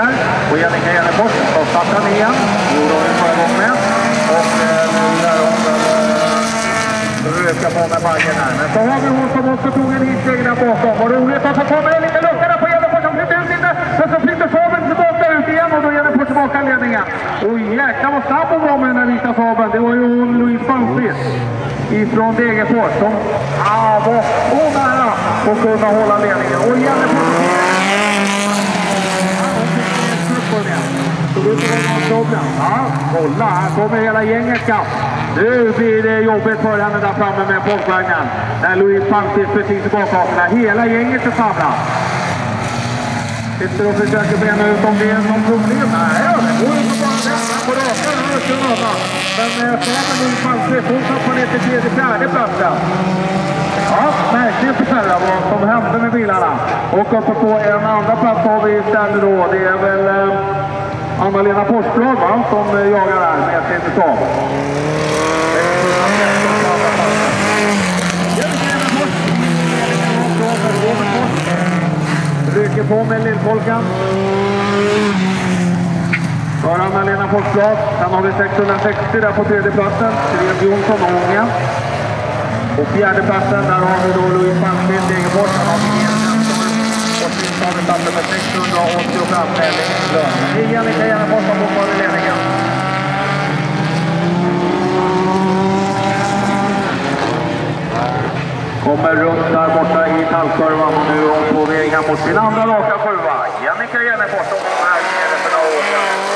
där. Och Jannica Janefors så startar ni igen. Gjorde hon förra gången med. Och nu lär hon röka på med baggen här. Men så har vi hon som också tog en hitsteg där bakom. Och roligt att så kommer det lite lucka där på Janefors som flyttar ut lite. Men så flyttar Saben tillbaka ut igen och då Janefors tillbaka ledningen. Och jäklar vad snabb hon var med den här vita Saben. Det var ju Louise Palmqvist ifrån Degerfors som var så nära och kunna hålla ledningen. Och Janefors kolla, här kommer hela gänget kapp. Nu blir det jobbigt för henne där framme med folkvagnen. När Louise Palmqvist precis i bakhakorna. Hela gänget är samlat. Sitter och försöker bena ut om det är någon problem. Nej, det går ju bara att vänta på raka. Men Saben Louise Palmqvist, hon tappar ner till tredje, fjärde platsen. Ja, märkligt för själva vad som hände med bilarna. Och uppe på en andra plats har vi istället då. Det är väl Anna-Lena Forsblad som jagar här med sin Saab. Rycker på med lillfolkan. För Anna-Lena Forsblad. Sen har vi 660 där på tredje platsen. Therese Jonsson och Ången. Och fjärde platsen, där har vi då Louise Palmqvist, Degerfors. Sen har vi och sist har vi platsen med 685 Lönn. Det är Jannica Janefors som fortfarande i ledningen. Kommer runt där borta i tallkurvan och nu är hon på väg mot sin andra raka kurva. Jannica Janefors som var här nere för några år sedan.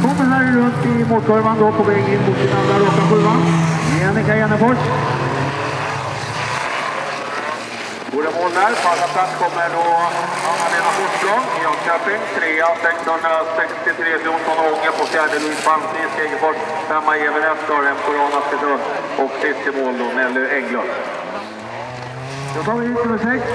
Kommer här runt i motorkurvan då på väg in mot sin andra raka kurva. Jannica Janefors. Goda mål där. På andra plats kommer då Anna-Lena Forsblad i Jönköping. 3 663 Jonsson Ånge på fjärde Louise Palmqvist, Degerfors. 5 Even Östor, M. Corona Askersund och sist i mål då Nelly Englund. Då tar vi hit nummer 6.